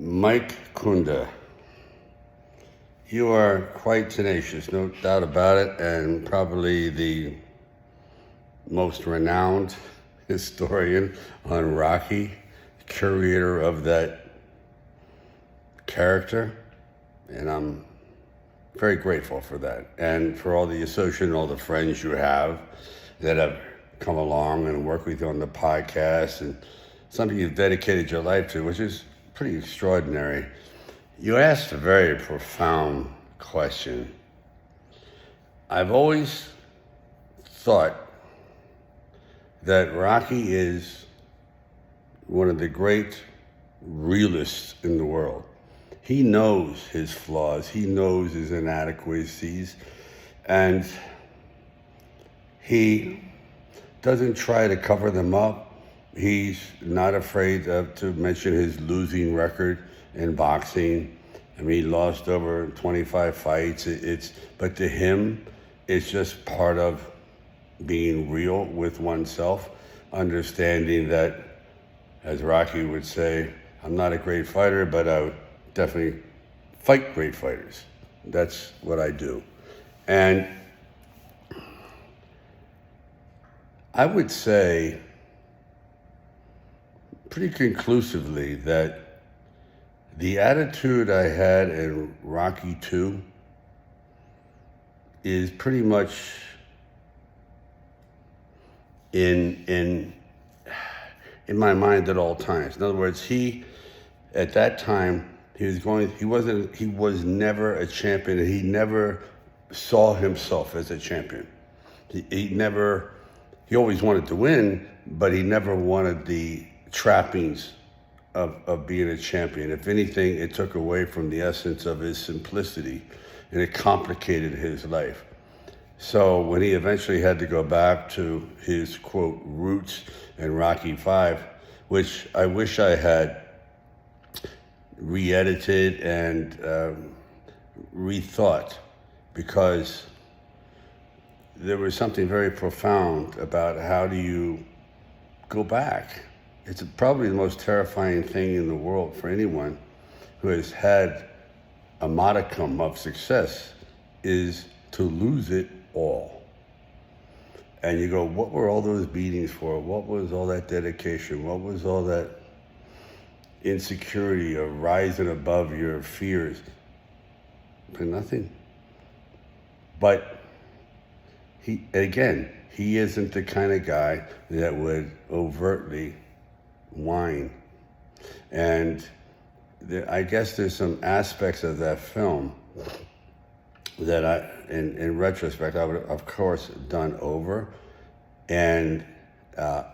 Mike Kunda, you are quite tenacious, no doubt about it, and probably the most renowned historian on Rocky, curator of that character, and I'm very grateful for that, and for all the associates and all the friends you have that have come along and worked with you on the podcast, and something you've dedicated your life to, which is pretty extraordinary. You asked a very profound question. I've always thought that Rocky is one of the great realists in the world. He knows his flaws, he knows his inadequacies, and he doesn't try to cover them up. He's not afraid to mention his losing record in boxing. I mean, he lost over 25 fights. But to him, it's just part of being real with oneself, understanding that, as Rocky would say, I'm not a great fighter, but I would definitely fight great fighters. That's what I do. And I would say pretty conclusively that the attitude I had in Rocky 2 is pretty much in my mind at all times. In other words, at that time he was never a champion, and he never saw himself as a champion. He always wanted to win, but he never wanted the trappings of being a champion. If anything, it took away from the essence of his simplicity, and it complicated his life. So when he eventually had to go back to his, quote, roots in Rocky V, which I wish I had re-edited and rethought, because there was something very profound about how do you go back. It's probably the most terrifying thing in the world for anyone who has had a modicum of success, is to lose it all. And you go, what were all those beatings for? What was all that dedication? What was all that insecurity of rising above your fears? For nothing. But he isn't the kind of guy that would overtly whine. And I guess there's some aspects of that film that in retrospect, I would have, of course, done over. And the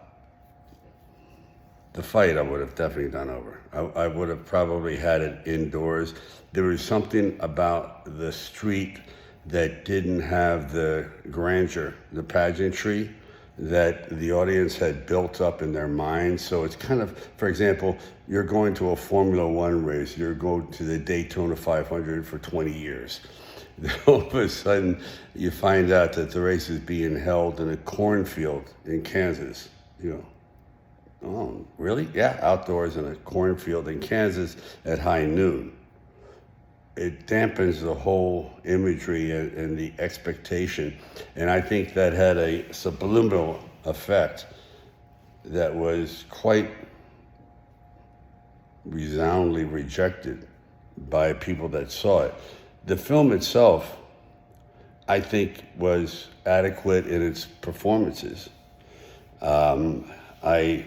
fight I would have definitely done over. I would have probably had it indoors. There was something about the street that didn't have the grandeur, the pageantry that the audience had built up in their minds. So it's kind of, for example, you're going to a Formula One race, you're going to the Daytona 500 for 20 years. All of a sudden, you find out that the race is being held in a cornfield in Kansas. You go, oh, really? Yeah, outdoors in a cornfield in Kansas at high noon. It dampens the whole imagery and the expectation. And I think that had a subliminal effect that was quite resoundingly rejected by people that saw it. The film itself, I think, was adequate in its performances. I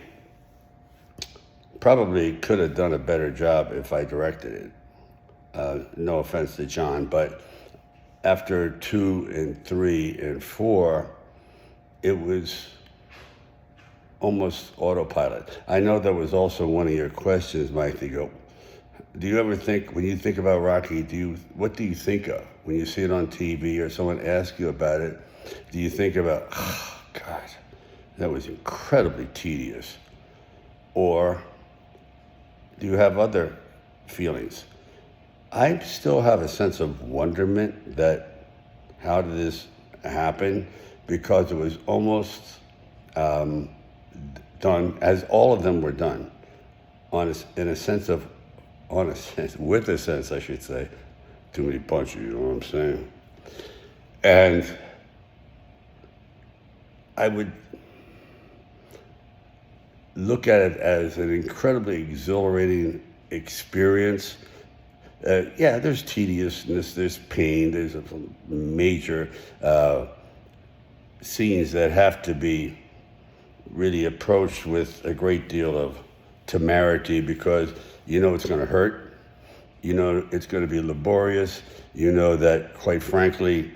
probably could have done a better job if I directed it. No offense to John, but after 2 and 3 and 4, it was almost autopilot. I know that was also one of your questions, Mike, to go, do you ever think, when you think about Rocky, what do you think of? When you see it on TV or someone asks you about it, do you think about, oh, God, that was incredibly tedious? Or do you have other feelings? I still have a sense of wonderment that how did this happen, because it was almost done, as all of them were done, in a sense of on a sense, with a sense, I should say. Too many punches, you know what I'm saying? And I would look at it as an incredibly exhilarating experience. Yeah, there's tediousness, there's pain, there's a major scenes that have to be really approached with a great deal of temerity because you know it's going to hurt, you know it's going to be laborious, you know that quite frankly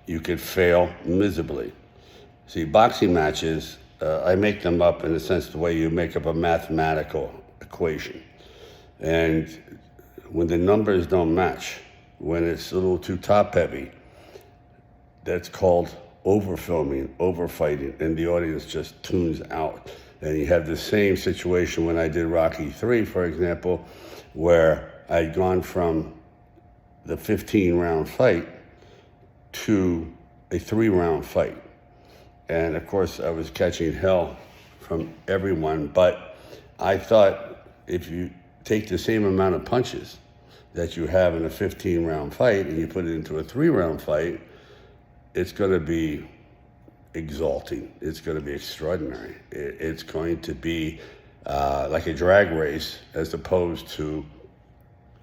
you could fail miserably. See, boxing matches, I make them up in a sense the way you make up a mathematical equation. And when the numbers don't match, when it's a little too top heavy, that's called overfilming, overfighting, and the audience just tunes out. And you have the same situation when I did Rocky 3, for example, where I'd gone from the 15-round fight to a 3-round fight. And of course, I was catching hell from everyone, but I thought if you take the same amount of punches that you have in a 15-round fight and you put it into a 3-round fight, it's going to be exalting. It's going to be extraordinary. It's going to be like a drag race as opposed to,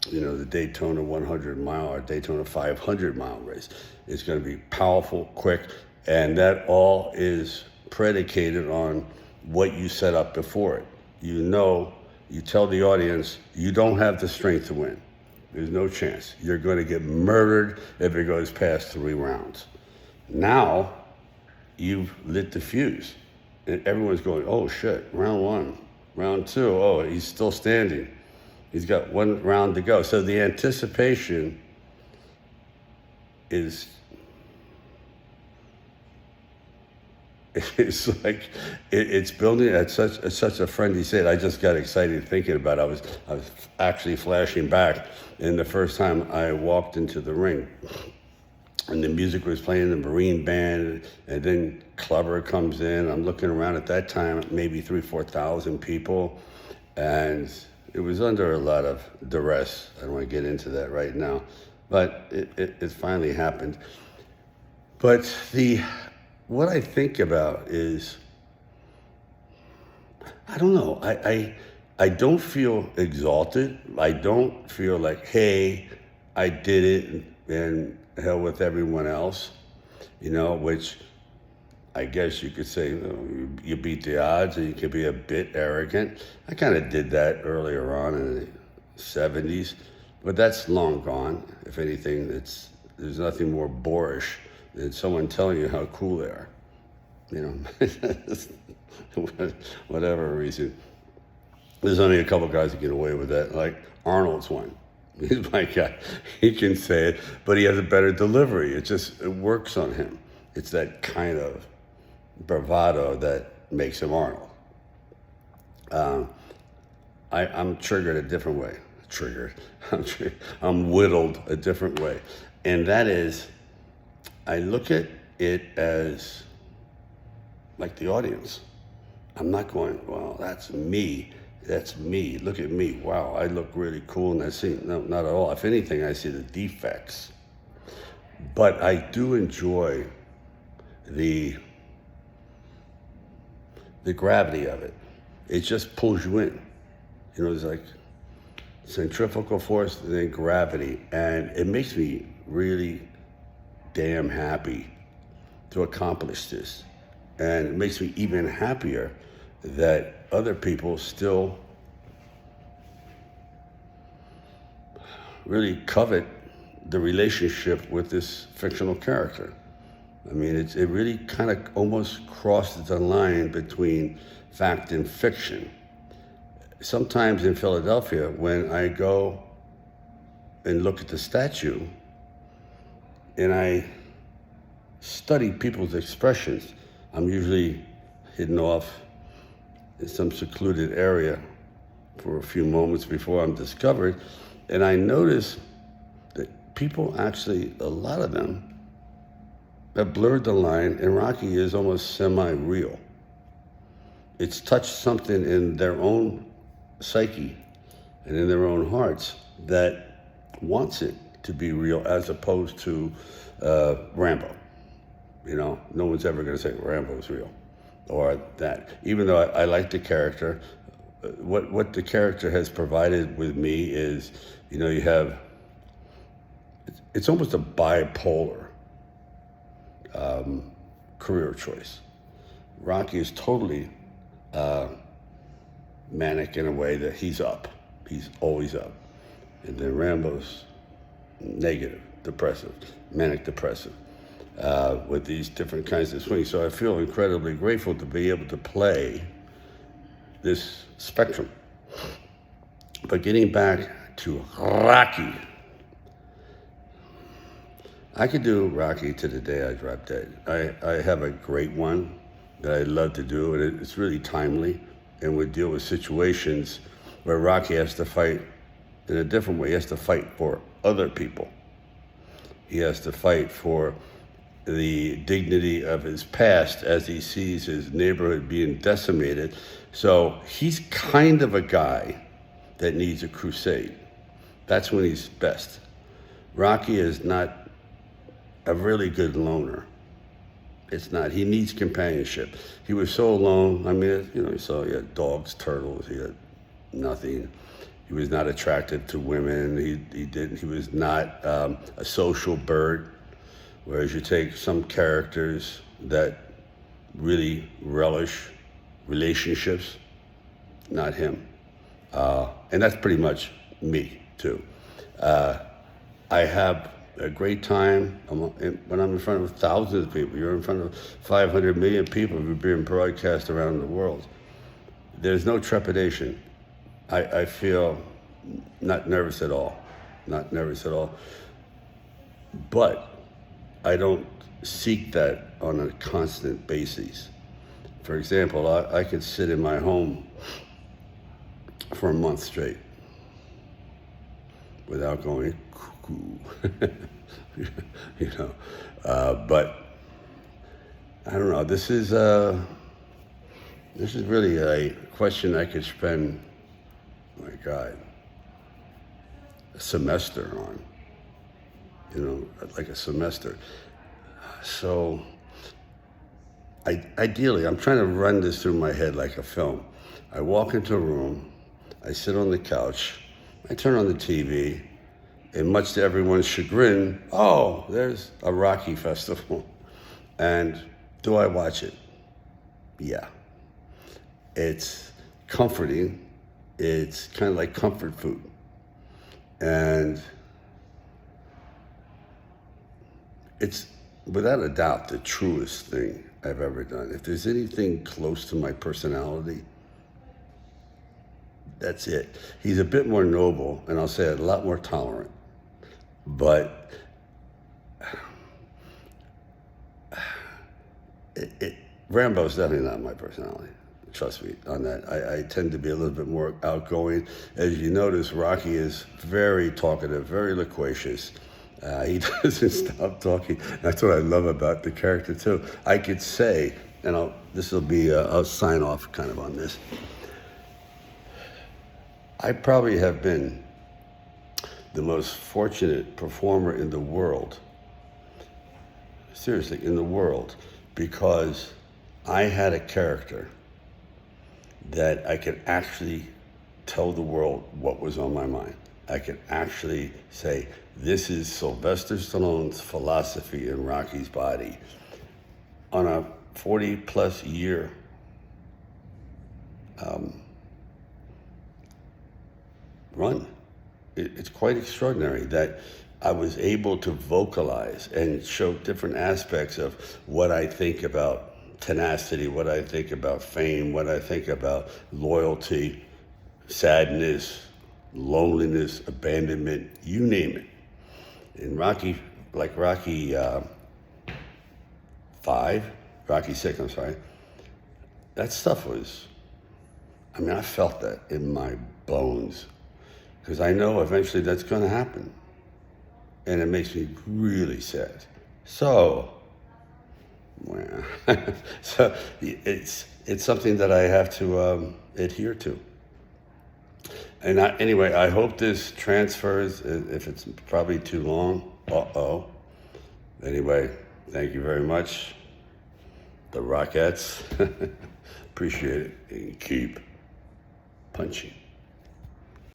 you know, the Daytona 100-mile or Daytona 500-mile race. It's going to be powerful, quick, and that all is predicated on what you set up before it. You know, you tell the audience, you don't have the strength to win. There's no chance. You're going to get murdered if it goes past 3 rounds. Now, you've lit the fuse. And everyone's going, oh shit, round 1, round 2, oh, he's still standing. He's got 1 round to go. So the anticipation is, it's like, it's building at such a frenzy state. I just got excited thinking about it. I was actually flashing back in the first time I walked into the ring. And the music was playing, the Marine band, and then Clubber comes in. I'm looking around at that time, maybe 3,000-4,000 people. And it was under a lot of duress. I don't want to get into that right now. But it finally happened. But what I think about is, I don't know, I don't feel exalted. I don't feel like, hey, I did it and hell with everyone else, you know, which I guess you could say, you know, you beat the odds, or you could be a bit arrogant. I kind of did that earlier on in the 70s, but that's long gone. If anything, there's nothing more boorish than someone telling you how cool they are, you know, whatever reason. There's only a couple guys that get away with that, like Arnold's one. He's my guy. He can say it, but he has a better delivery. It works on him. It's that kind of bravado that makes him Arnold. I'm triggered a different way. I'm whittled a different way. And that is, I look at it as like the audience. I'm not going, well, that's me. That's me. Look at me. Wow, I look really cool in that scene. No, not at all. If anything, I see the defects. But I do enjoy the gravity of it. It just pulls you in. You know, it's like centrifugal force and then gravity. And it makes me really damn happy to accomplish this. And it makes me even happier that other people still really covet the relationship with this fictional character. I mean, it really kind of almost crosses the line between fact and fiction. Sometimes in Philadelphia, when I go and look at the statue and I study people's expressions, I'm usually hidden off in some secluded area for a few moments before I'm discovered. And I notice that people actually, a lot of them, have blurred the line, and Rocky is almost semi-real. It's touched something in their own psyche and in their own hearts that wants it to be real, as opposed to Rambo. You know, no one's ever going to say Rambo's real or that. Even though I like the character, what the character has provided with me is, you know, you have, it's almost a bipolar career choice. Rocky is totally manic in a way that he's up. He's always up. And then Rambo's negative, depressive, manic depressive, with these different kinds of swings. So I feel incredibly grateful to be able to play this spectrum. But getting back to Rocky, I could do Rocky to the day I drop dead. I have a great one that I love to do, and it's really timely, and would deal with situations where Rocky has to fight in a different way. He has to fight for other people. He has to fight for the dignity of his past as he sees his neighborhood being decimated. So he's kind of a guy that needs a crusade. That's when he's best. Rocky is not a really good loner. It's not. He needs companionship. He was so alone. I mean, you know, he had dogs, turtles. He had nothing. He was not attractive to women. He was not a social bird. Whereas you take some characters that really relish relationships, not him. And that's pretty much me too. I have a great time when I'm in front of thousands of people. You're in front of 500 million people who are being broadcast around the world. There's no trepidation. I feel not nervous at all, not nervous at all. But I don't seek that on a constant basis. For example, I could sit in my home for a month straight without going cuckoo, you know. But I don't know. This is really a question I could spend, my God, a semester on. You know, like a semester. So, ideally, I'm trying to run this through my head like a film. I walk into a room, I sit on the couch, I turn on the TV, and much to everyone's chagrin, oh, there's a Rocky festival. And do I watch it? Yeah. It's comforting. It's kind of like comfort food. And it's without a doubt the truest thing I've ever done. If there's anything close to my personality, that's it. He's a bit more noble, and I'll say a lot more tolerant. But Rambo's definitely not my personality. Trust me on that. I tend to be a little bit more outgoing. As you notice, Rocky is very talkative, very loquacious. He doesn't stop talking. That's what I love about the character too. I could say, and I'll sign off kind of on this. I probably have been the most fortunate performer in the world, seriously, in the world, because I had a character that I could actually tell the world what was on my mind. I could actually say, this is Sylvester Stallone's philosophy in Rocky's body on a 40-plus year run. It's quite extraordinary that I was able to vocalize and show different aspects of what I think about tenacity, what I think about fame, what I think about loyalty, sadness, loneliness, abandonment, you name it. In Rocky, like Rocky 5, Rocky 6, I'm sorry, that stuff was, I felt that in my bones. Because I know eventually that's going to happen. And it makes me really sad. So, well, so it's something that I have to adhere to. Anyway, I hope this transfers. If it's probably too long, uh-oh. Anyway, thank you very much. The Rockettes. Appreciate it. And keep punching.